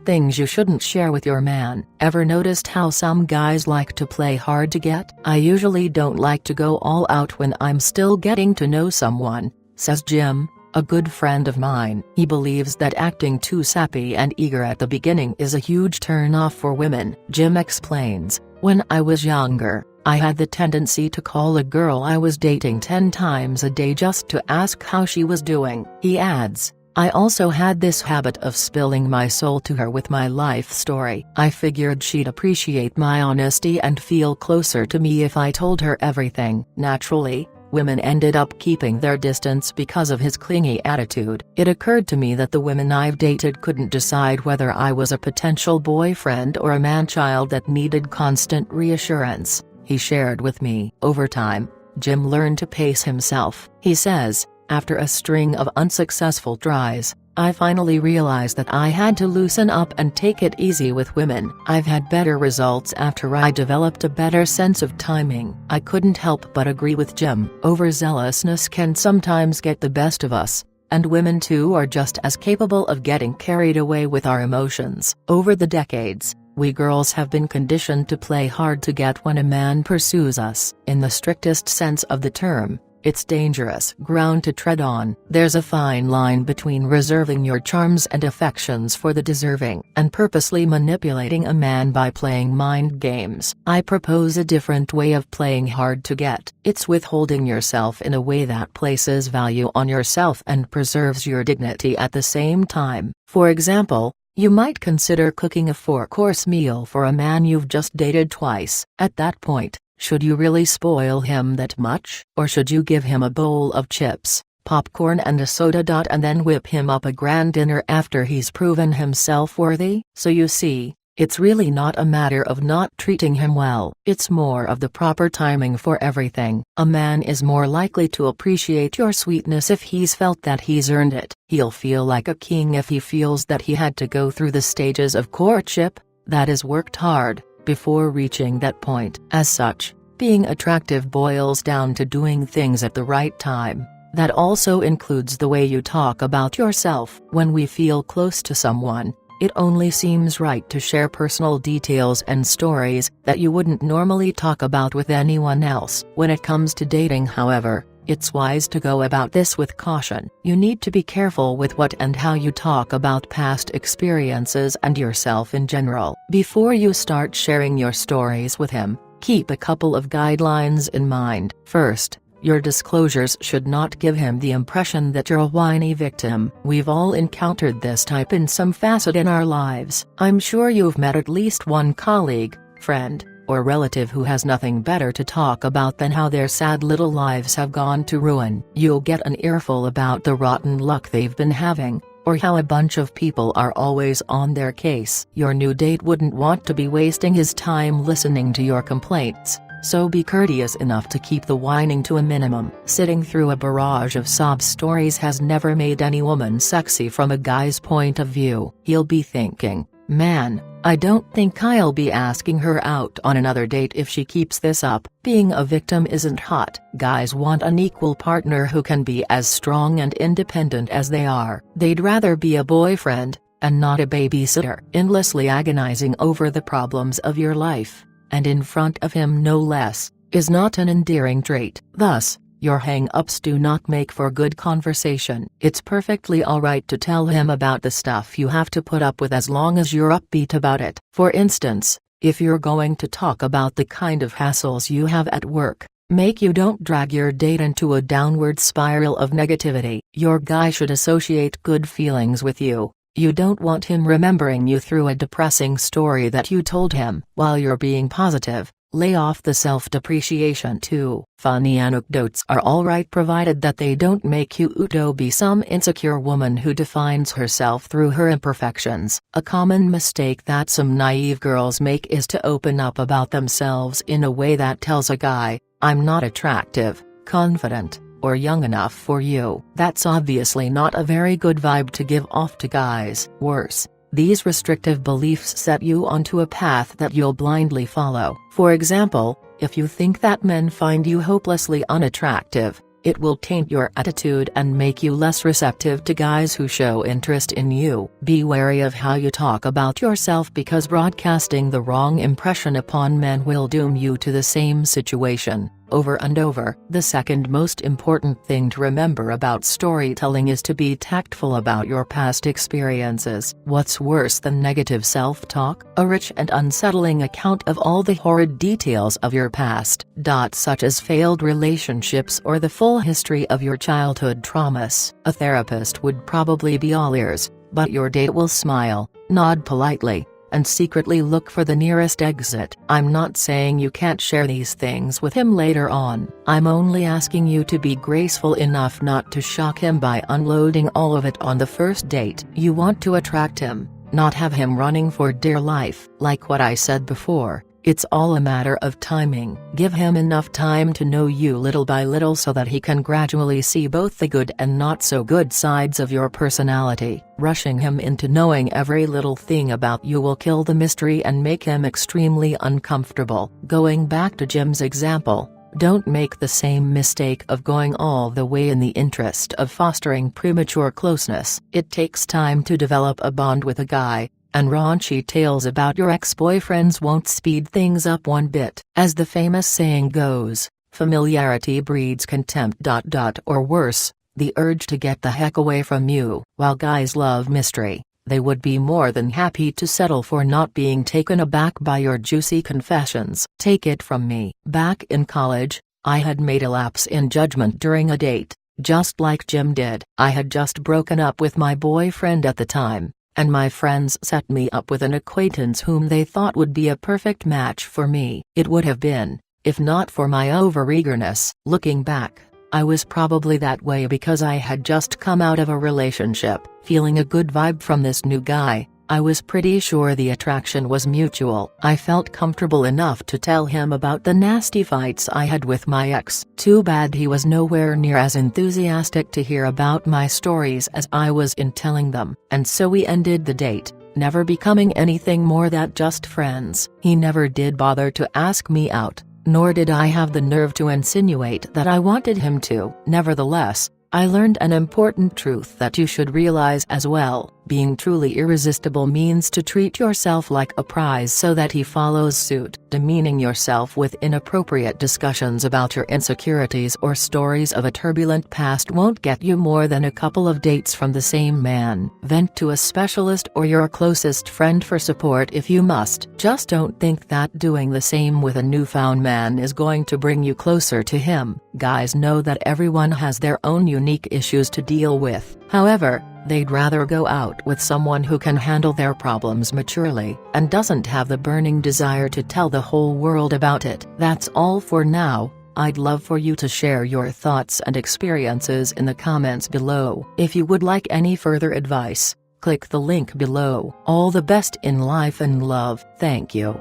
Things you shouldn't share with your man. Ever noticed how some guys like to play hard to get? I usually don't like to go all out when I'm still getting to know someone, says Jim, a good friend of mine. He believes that acting too sappy and eager at the beginning is a huge turn-off for women. Jim explains, "When I was younger, I had the tendency to call a girl I was dating 10 times a day just to ask how she was doing." He adds, "I also had this habit of spilling my soul to her with my life story. I figured she'd appreciate my honesty and feel closer to me if I told her everything." Naturally, women ended up keeping their distance because of his clingy attitude. "It occurred to me that the women I've dated couldn't decide whether I was a potential boyfriend or a man-child that needed constant reassurance," he shared with me. Over time, Jim learned to pace himself. He says, "After a string of unsuccessful tries, I finally realized that I had to loosen up and take it easy with women. I've had better results after I developed a better sense of timing." I couldn't help but agree with Jim. Overzealousness can sometimes get the best of us, and women too are just as capable of getting carried away with our emotions. Over the decades, we girls have been conditioned to play hard to get when a man pursues us. In the strictest sense of the term, it's dangerous ground to tread on. There's a fine line between reserving your charms and affections for the deserving and purposely manipulating a man by playing mind games. I propose a different way of playing hard to get. It's withholding yourself in a way that places value on yourself and preserves your dignity at the same time. For example, you might consider cooking a 4-course meal for a man you've just dated twice. At that point, should you really spoil him that much? Or should you give him a bowl of chips, popcorn and a soda, and then whip him up a grand dinner after he's proven himself worthy? So you see, it's really not a matter of not treating him well. It's more of the proper timing for everything. A man is more likely to appreciate your sweetness if he's felt that he's earned it. He'll feel like a king if he feels that he had to go through the stages of courtship, that is worked hard, before reaching that point. As such, being attractive boils down to doing things at the right time. That also includes the way you talk about yourself. When we feel close to someone, it only seems right to share personal details and stories that you wouldn't normally talk about with anyone else. When it comes to dating, however, it's wise to go about this with caution. You need to be careful with what and how you talk about past experiences and yourself in general. Before you start sharing your stories with him, keep a couple of guidelines in mind. First, your disclosures should not give him the impression that you're a whiny victim. We've all encountered this type in some facet in our lives. I'm sure you've met at least one colleague, friend, or relative who has nothing better to talk about than how their sad little lives have gone to ruin. You'll get an earful about the rotten luck they've been having, or how a bunch of people are always on their case. Your new date wouldn't want to be wasting his time listening to your complaints, so be courteous enough to keep the whining to a minimum. Sitting through a barrage of sob stories has never made any woman sexy from a guy's point of view. He'll be thinking, "Man, I don't think I'll be asking her out on another date if she keeps this up." Being a victim isn't hot. Guys want an equal partner who can be as strong and independent as they are. They'd rather be a boyfriend, and not a babysitter. Endlessly agonizing over the problems of your life, and in front of him no less, is not an endearing trait. Thus, your hang-ups do not make for good conversation. It's perfectly alright to tell him about the stuff you have to put up with as long as you're upbeat about it. For instance, if you're going to talk about the kind of hassles you have at work, you don't drag your date into a downward spiral of negativity. Your guy should associate good feelings with you. You don't want him remembering you through a depressing story that you told him. While you're being positive, lay off the self-depreciation too. Funny anecdotes are alright provided that they don't make you be some insecure woman who defines herself through her imperfections. A common mistake that some naive girls make is to open up about themselves in a way that tells a guy, "I'm not attractive, confident, or young enough for you." That's obviously not a very good vibe to give off to guys. Worse, these restrictive beliefs set you onto a path that you'll blindly follow. For example, if you think that men find you hopelessly unattractive, It will taint your attitude and make you less receptive to guys who show interest in you. Be wary of how you talk about yourself, because broadcasting the wrong impression upon men will doom you to the same situation, over and over. The second most important thing to remember about storytelling is to be tactful about your past experiences. What's worse than negative self-talk? A rich and unsettling account of all the horrid details of your past, such as failed relationships or the full history of your childhood traumas. A therapist would probably be all ears, but your date will smile, nod politely, and secretly look for the nearest exit. I'm not saying you can't share these things with him later on. I'm only asking you to be graceful enough not to shock him by unloading all of it on the first date. You want to attract him, not have him running for dear life. Like what I said before, it's all a matter of timing. Give him enough time to know you little by little so that he can gradually see both the good and not so good sides of your personality. Rushing him into knowing every little thing about you will kill the mystery and make him extremely uncomfortable. Going back to Jim's example, don't make the same mistake of going all the way in the interest of fostering premature closeness. It takes time to develop a bond with a guy, and raunchy tales about your ex-boyfriends won't speed things up one bit. As the famous saying goes, familiarity breeds contempt. Or worse, the urge to get the heck away from you. While guys love mystery, they would be more than happy to settle for not being taken aback by your juicy confessions. Take it from me. Back in college, I had made a lapse in judgment during a date, just like Jim did. I had just broken up with my boyfriend at the time, and my friends set me up with an acquaintance whom they thought would be a perfect match for me. It would have been, if not for my overeagerness. Looking back, I was probably that way because I had just come out of a relationship, feeling a good vibe from this new guy. I was pretty sure the attraction was mutual. I felt comfortable enough to tell him about the nasty fights I had with my ex. Too bad he was nowhere near as enthusiastic to hear about my stories as I was in telling them. And so we ended the date, never becoming anything more than just friends. He never did bother to ask me out, nor did I have the nerve to insinuate that I wanted him to. Nevertheless, I learned an important truth that you should realize as well. Being truly irresistible means to treat yourself like a prize so that he follows suit. Demeaning yourself with inappropriate discussions about your insecurities or stories of a turbulent past won't get you more than a couple of dates from the same man. Vent to a specialist or your closest friend for support if you must. Just don't think that doing the same with a newfound man is going to bring you closer to him. Guys know that everyone has their own unique issues to deal with. However, they'd rather go out with someone who can handle their problems maturely, and doesn't have the burning desire to tell the whole world about it. That's all for now. I'd love for you to share your thoughts and experiences in the comments below. If you would like any further advice, click the link below. All the best in life and love. Thank you.